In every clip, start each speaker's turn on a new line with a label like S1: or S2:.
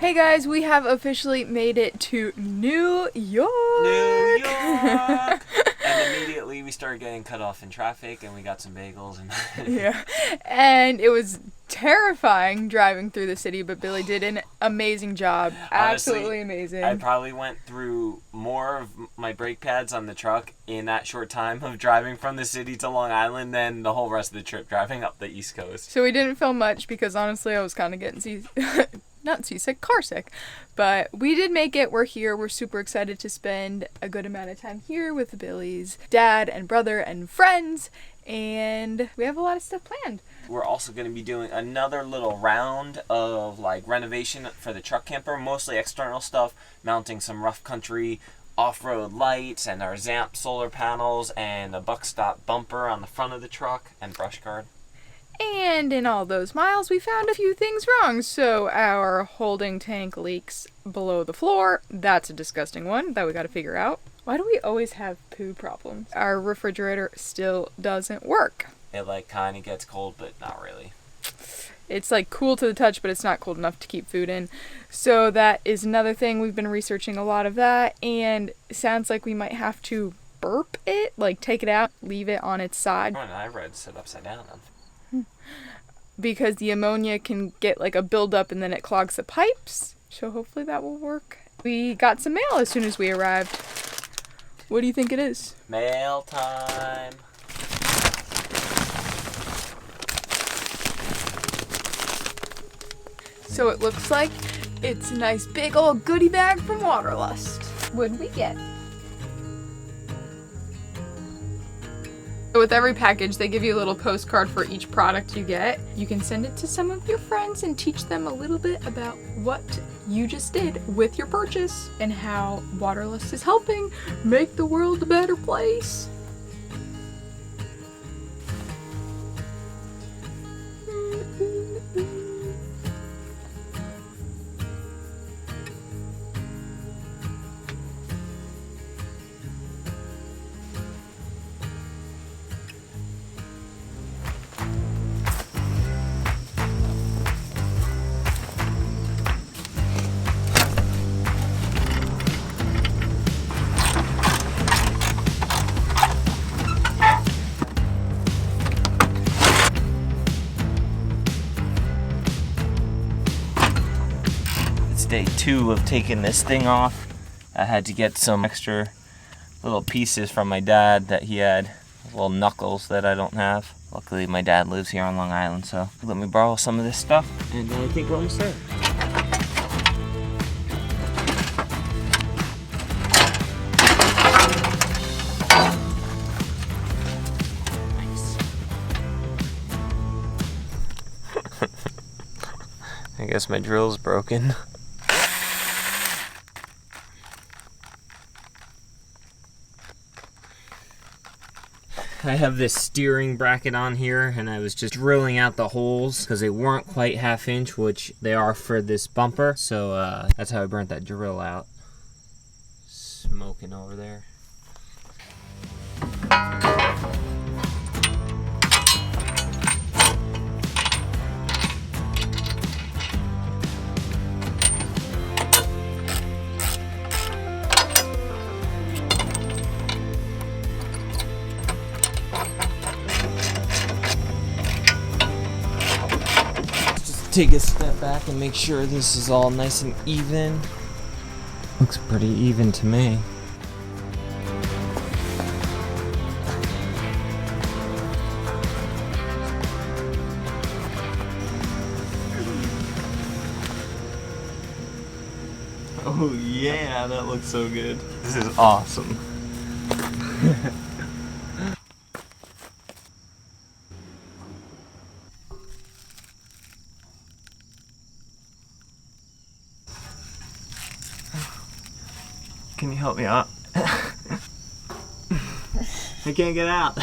S1: Hey guys, we have officially made it to New York!
S2: New York! And immediately we started getting cut off in traffic and we got some bagels and
S1: Yeah, and it was terrifying driving through the city, but Billy did an amazing job. Absolutely
S2: Honestly,
S1: amazing.
S2: I probably went through more of my brake pads on the truck in that short time of driving from the city to Long Island than the whole rest of the trip driving up the East Coast.
S1: So we didn't film much because honestly I was kind of getting not seasick, car sick. But we did make it. We're here. We're super excited to spend a good amount of time here with Billy's dad and brother and friends. And we have a lot of stuff planned.
S2: We're also going to be doing another little round of like renovation for the truck camper, mostly external stuff, mounting some rough country off-road lights and our Zamp solar panels and a buck stop bumper on the front of the truck and brush guard.
S1: And in all those miles, we found a few things wrong. So our holding tank leaks below the floor. That's a disgusting one that we got to figure out. Why do we always have poo problems? Our refrigerator still doesn't work.
S2: It like kind of gets cold, but not really.
S1: It's like cool to the touch, but it's not cold enough to keep food in. So that is another thing. We've been researching a lot of that, and it sounds like we might have to burp it, like take it out, leave it on its side.
S2: Oh, and I read sit upside down.
S1: Because the ammonia can get like a buildup and then it clogs the pipes. So hopefully that will work. We got some mail as soon as we arrived. What do you think it is?
S2: Mail time.
S1: So it looks like it's a nice big old goodie bag from Waterlust. What did we get? With every package, they give you a little postcard for each product you get. You can send it to some of your friends and teach them a little bit about what you just did with your purchase and how Waterlust is helping make the world a better place.
S2: Day 2 of taking this thing off. I had to get some extra little pieces from my dad that he had, little knuckles that I don't have. Luckily my dad lives here on Long Island, so let me borrow some of this stuff and I think we're almost there. Nice. I guess my drill's broken. I have this steering bracket on here and I was just drilling out the holes because they weren't quite 1/2 inch, which they are for this bumper. So that's how I burnt that drill out. Smoking over there. Take a step back and make sure this is all nice and even. Looks pretty even to me. Oh yeah, that looks so good. This is awesome. Can you help me out? I can't get out.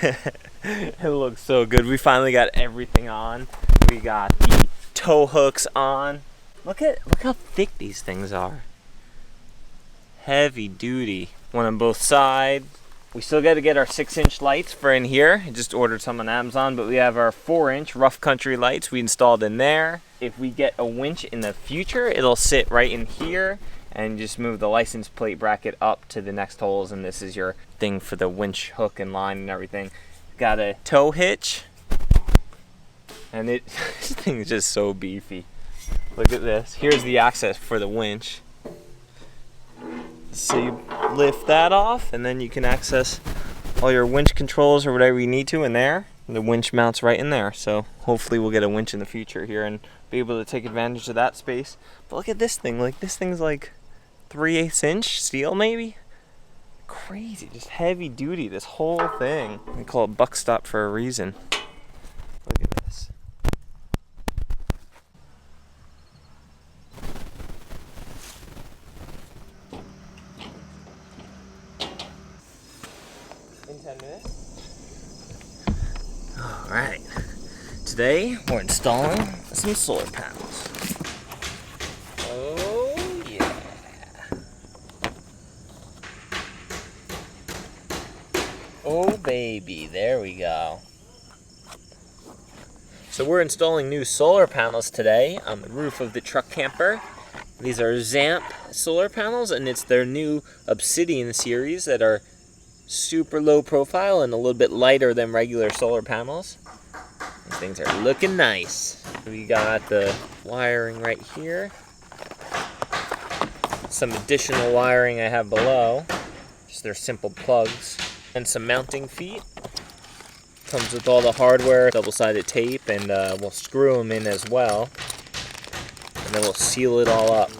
S2: It looks so good. We finally got everything on. We got the tow hooks on. Look how thick these things are. Heavy duty. One on both sides. We still got to get our 6-inch lights for in here. I just ordered some on Amazon, but we have our 4-inch rough country lights we installed in there. If we get a winch in the future, it'll sit right in here and just move the license plate bracket up to the next holes, and this is your thing for the winch hook and line and everything. Got a tow hitch, and this thing is just so beefy. Look at this. Here's the access for the winch. So you lift that off, and then you can access all your winch controls or whatever you need to in there. And the winch mounts right in there. So hopefully we'll get a winch in the future here and be able to take advantage of that space. But look at this thing. Like, this thing's like 3/8 inch steel maybe. Crazy, just heavy duty, this whole thing. We call it buck stop for a reason. Look at this. In 10 minutes. All right. Today we're installing some solar panels. Oh yeah. Oh baby, there we go. So we're installing new solar panels today on the roof of the truck camper. These are Zamp solar panels, and it's their new Obsidian series that are super low profile and a little bit lighter than regular solar panels. These things are looking nice. We got the wiring right here. Some additional wiring I have below. Just their simple plugs. And some mounting feet. Comes with all the hardware, double-sided tape, and we'll screw them in as well. And then we'll seal it all up.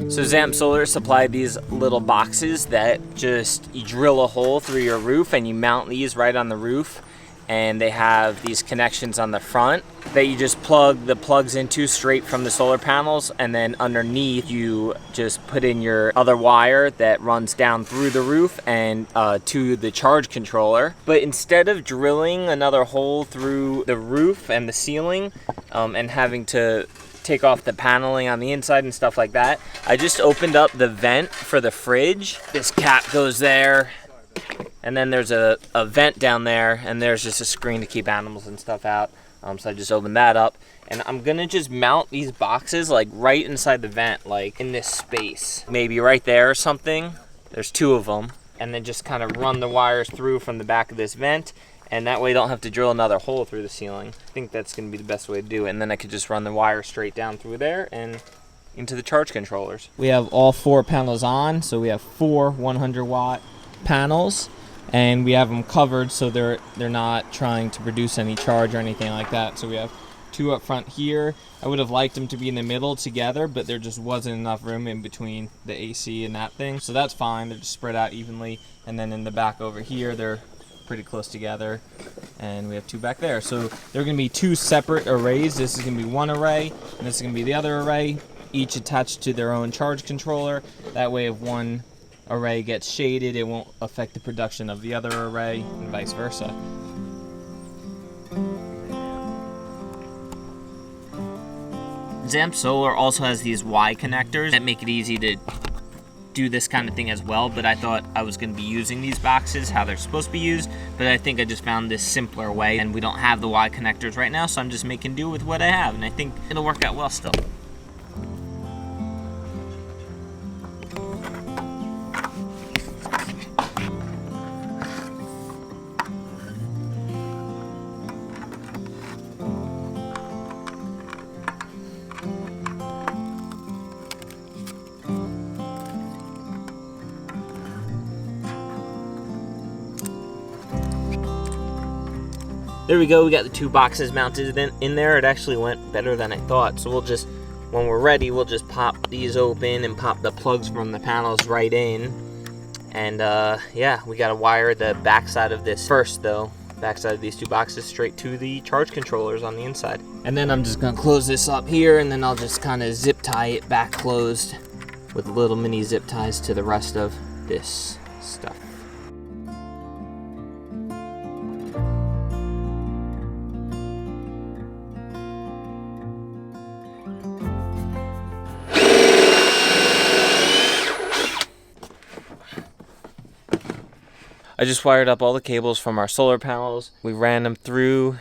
S2: So Zamp Solar supplied these little boxes that just, you drill a hole through your roof and you mount these right on the roof, and they have these connections on the front that you just plug the plugs into straight from the solar panels, and then underneath you just put in your other wire that runs down through the roof and to the charge controller. But instead of drilling another hole through the roof and the ceiling and having to take off the paneling on the inside and stuff like that, I just opened up the vent for the fridge. This cap goes there, and then there's a vent down there, and there's just a screen to keep animals and stuff out. So I just opened that up, and I'm gonna just mount these boxes like right inside the vent, like in this space, maybe right there or something. There's 2 of them, and then just kind of run the wires through from the back of this vent, and that way you don't have to drill another hole through the ceiling. I think that's gonna be the best way to do it, and then I could just run the wire straight down through there and into the charge controllers. We have all 4 panels on, so we have 4 100-watt panels, and we have them covered so they're not trying to produce any charge or anything like that. So we have 2 up front here. I would have liked them to be in the middle together, but there just wasn't enough room in between the AC and that thing, so that's fine. They're just spread out evenly, and then in the back over here they're pretty close together, and we have 2 back there. So they're going to be 2 separate arrays. This is going to be one array, and this is going to be the other array, each attached to their own charge controller. That way if one array gets shaded, it won't affect the production of the other array, and vice versa. Zamp Solar also has these Y connectors that make it easy to do this kind of thing as well, but I thought I was going to be using these boxes how they're supposed to be used, but I think I just found this simpler way, and we don't have the Y connectors right now, so I'm just making do with what I have, and I think it'll work out well still. There we go, we got the 2 boxes mounted in there. It actually went better than I thought. So we'll just, when we're ready, we'll just pop these open and pop the plugs from the panels right in. And yeah, we gotta wire the backside of this first though. Backside of these 2 boxes straight to the charge controllers on the inside. And then I'm just gonna close this up here, and then I'll just kind of zip tie it back closed with little mini zip ties to the rest of this stuff. I just wired up all the cables from our solar panels. We ran them through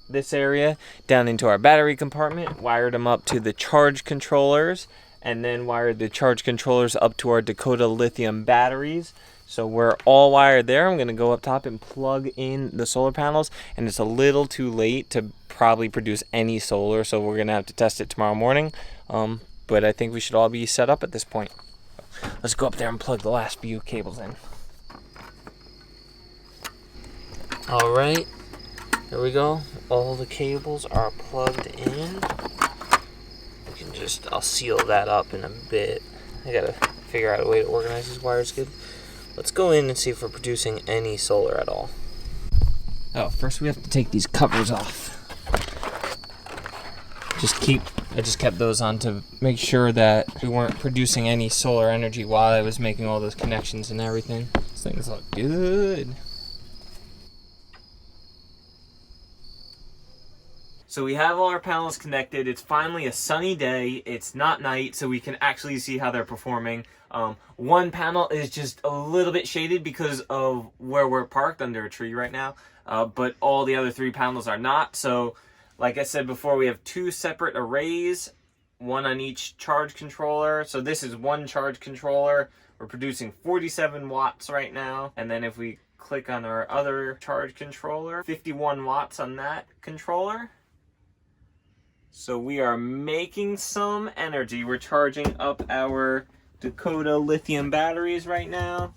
S2: this area down into our battery compartment, wired them up to the charge controllers, and then wired the charge controllers up to our Dakota lithium batteries. So we're all wired there. I'm going to go up top and plug in the solar panels, and it's a little too late to probably produce any solar, so we're going to have to test it tomorrow morning. But I think we should all be set up at this point. Let's go up there and plug the last few cables in. All right, here we go. All the cables are plugged in. You can just, I'll seal that up in a bit. I gotta figure out a way to organize these wires good. Let's go in and see if we're producing any solar at all. Oh, first we have to take these covers off. I just kept those on to make sure that we weren't producing any solar energy while I was making all those connections and everything. These things look good. So we have all our panels connected. It's finally a sunny day. It's not night, so we can actually see how they're performing. One panel is just a little bit shaded because of where we're parked under a tree right now, but all the other 3 panels are not. So like I said before, we have 2 separate arrays, one on each charge controller. So this is one charge controller. We're producing 47 watts right now. And then if we click on our other charge controller, 51 watts on that controller. So we are making some energy. We're charging up our Dakota lithium batteries right now.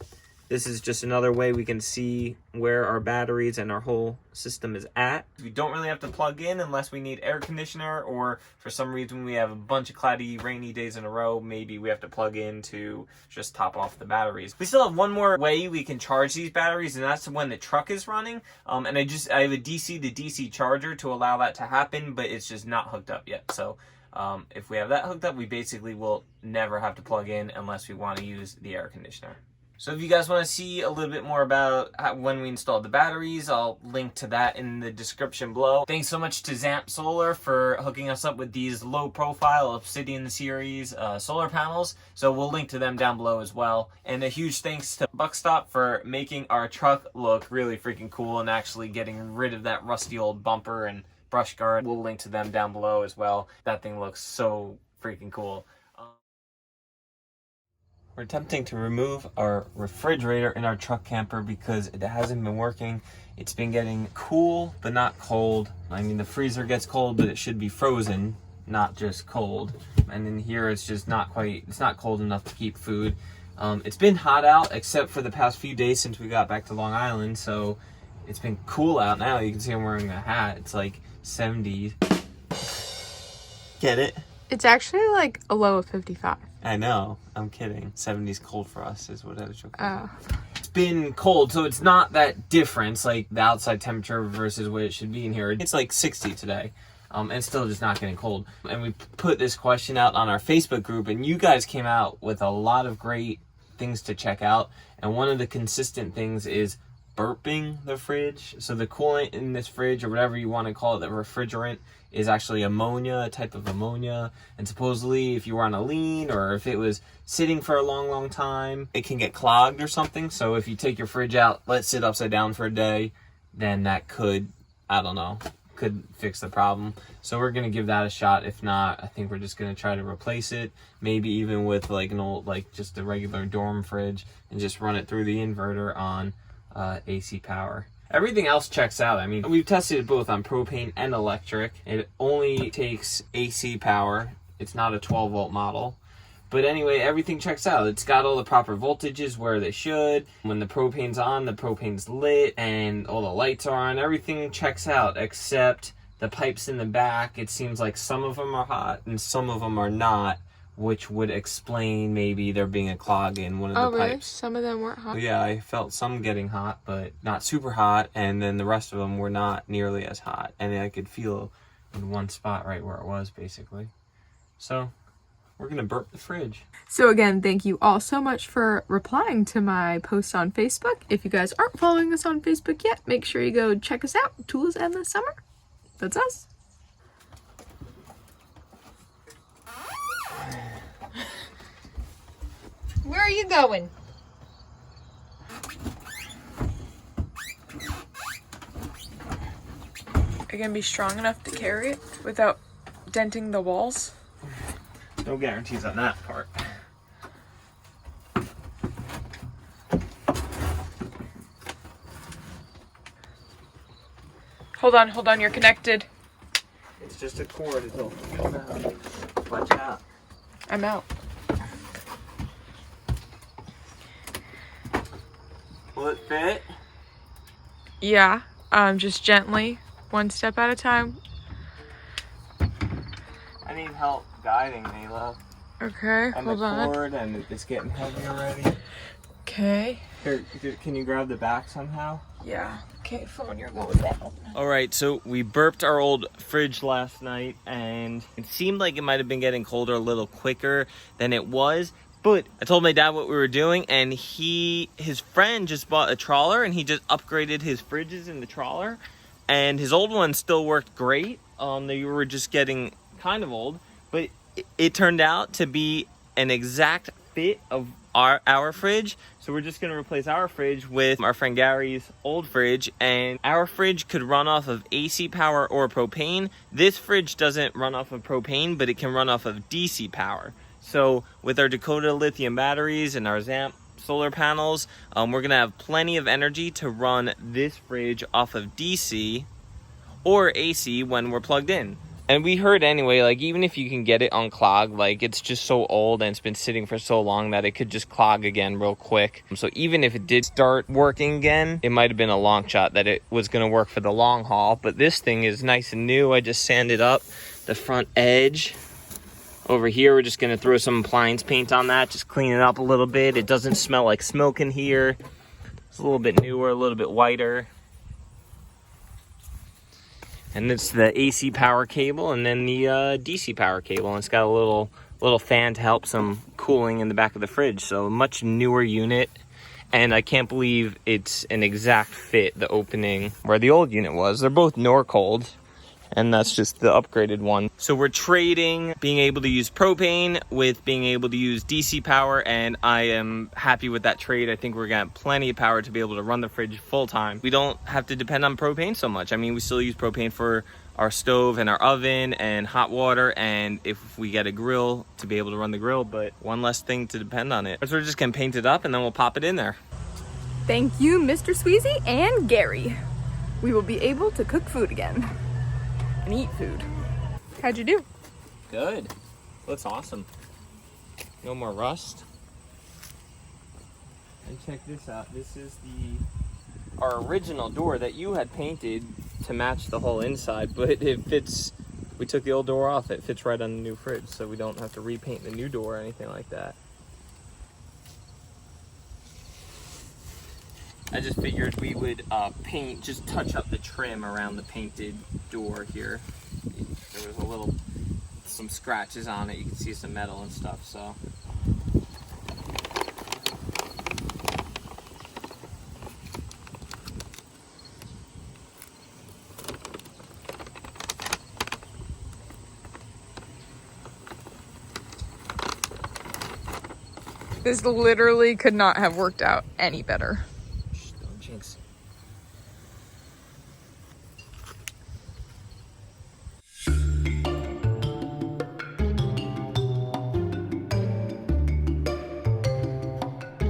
S2: This is just another way we can see where our batteries and our whole system is at. We don't really have to plug in unless we need air conditioner, or for some reason we have a bunch of cloudy, rainy days in a row. Maybe we have to plug in to just top off the batteries. We still have one more way we can charge these batteries, and that's when the truck is running. And I have a DC to DC charger to allow that to happen, but it's just not hooked up yet. So if we have that hooked up, we basically will never have to plug in unless we want to use the air conditioner. So if you guys want to see a little bit more about when we installed the batteries, I'll link to that in the description below. Thanks so much to Zamp Solar for hooking us up with these low profile Obsidian series solar panels. So we'll link to them down below as well. And a huge thanks to Buckstop for making our truck look really freaking cool and actually getting rid of that rusty old bumper and brush guard. We'll link to them down below as well. That thing looks so freaking cool. We're attempting to remove our refrigerator in our truck camper because it hasn't been working. It's been getting cool, but not cold. I mean, the freezer gets cold, but it should be frozen, not just cold. And in here, it's just not quite, it's not cold enough to keep food. It's been hot out, except for the past few days since we got back to Long Island. So it's been cool out now. You can see I'm wearing a hat. It's like 70s. Get it?
S1: It's actually like a low of 55.
S2: I know. I'm kidding. 70's cold for us is what I was joking about.
S1: Oh.
S2: It's been cold, so it's not that difference, like the outside temperature versus what it should be in here. It's like 60 today, and still just not getting cold. And we put this question out on our Facebook group, and you guys came out with a lot of great things to check out. And one of the consistent things is burping the fridge. So the coolant in this fridge, or whatever you want to call it, the refrigerant, is actually ammonia, a type of ammonia. And supposedly if you were on a lean, or if it was sitting for a long time, it can get clogged or something. So if you take your fridge out, let it sit upside down for a day, then that could, I don't know, could fix the problem. So we're gonna give that a shot. If not, I think we're just gonna try to replace it, maybe even with like an old, like just a regular dorm fridge, and just run it through the inverter on AC power. Everything else checks out. I mean, we've tested it both on propane and electric. It only takes AC power. It's not a 12-volt model. But anyway, everything checks out. It's got all the proper voltages where they should. When the propane's on, the propane's lit, and all the lights are on. Everything checks out, except the pipes in the back. It seems like some of them are hot and some of them are not, which would explain maybe there being a clog in one of the
S1: really?
S2: pipes.
S1: Some of them weren't hot?
S2: Yeah, I felt some getting hot, but not super hot, and then the rest of them were not nearly as hot. And I could feel in one spot right where it was, basically. So we're gonna burp the fridge.
S1: So again, thank you all so much for replying to my post on Facebook. If you guys aren't following us on Facebook yet, make sure you go check us out. Tula's Endless Summer. That's us.
S3: Where are you going?
S1: Are you gonna be strong enough to carry it without denting the walls?
S2: No guarantees on that part.
S1: Hold on, you're connected.
S2: It's just a cord, it'll come out. Watch out.
S1: I'm out.
S2: Will it fit?
S1: Yeah, just gently, one step at a time.
S2: I need help guiding, Mila.
S1: Okay,
S2: And
S1: hold
S2: the
S1: on.
S2: cord, and it's getting heavy already.
S1: Okay.
S2: Here, can you grab the back somehow?
S1: Yeah. Okay, phone, you're going down.
S2: All right, so we burped our old fridge last night, and it seemed like it might have been getting colder a little quicker than it was. But I told my dad what we were doing, and his friend just bought a trawler, and he just upgraded his fridges in the trawler, and his old one still worked great. They were just getting kind of old, but it turned out to be an exact fit of our fridge. So we're just going to replace our fridge with our friend Gary's old fridge, and our fridge could run off of AC power or propane. This fridge doesn't run off of propane, but it can run off of DC power. So with our Dakota lithium batteries and our Zamp solar panels, we're going to have plenty of energy to run this fridge off of DC or AC when we're plugged in. And we heard anyway, like even if you can get it unclogged, like it's just so old and it's been sitting for so long that it could just clog again real quick. So even if it did start working again, it might have been a long shot that it was going to work for the long haul. But this thing is nice and new. I just sanded up the front edge. Over here, we're just going to throw some appliance paint on that, just clean it up a little bit. It doesn't smell like smoke in here. It's a little bit newer, a little bit whiter. And it's the AC power cable and then the DC power cable. And it's got a little fan to help some cooling in the back of the fridge. So a much newer unit. And I can't believe it's an exact fit, the opening where the old unit was. They're both Norcold. And that's just the upgraded one. So we're trading being able to use propane with being able to use DC power, and I am happy with that trade. I think we're gonna have plenty of power to be able to run the fridge full time. We don't have to depend on propane so much. I mean, we still use propane for our stove and our oven and hot water, and if we get a grill, to be able to run the grill, but one less thing to depend on it. So we're just gonna paint it up and then we'll pop it in there.
S1: Thank you, Mr. Sweezy and Gary. We will be able to cook food again. And eat food. How'd you do?
S2: Good. Looks awesome. No more rust. And check this out. This is our original door that you had painted to match the whole inside, but it fits. We took the old door off. It fits right on the new fridge, so we don't have to repaint the new door or anything like that. I just figured we would paint, just touch up the trim around the painted door here. There was some scratches on it. You can see some metal and stuff, so.
S1: This literally could not have worked out any better.
S2: Shh, don't jinx.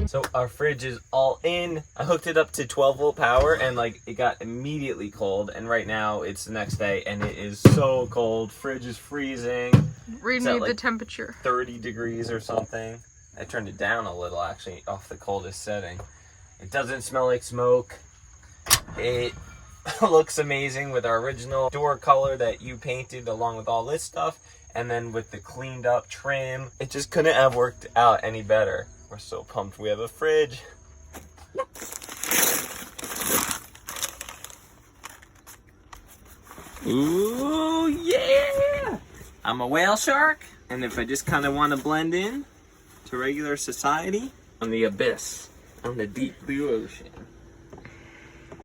S2: So our fridge is all in. I hooked it up to 12-volt power and like it got immediately cold, and right now it's the next day and it is so cold. Fridge is freezing.
S1: Read me the temperature.
S2: 30 degrees or something. I turned it down a little actually off the coldest setting. It doesn't smell like smoke. It looks amazing with our original door color that you painted along with all this stuff, and then with the cleaned up trim. It just couldn't have worked out any better. We're so pumped we have a fridge. Ooh, yeah! I'm a whale shark, and if I just kind of want to blend in to regular society, I'm the abyss. I'm the deep blue ocean.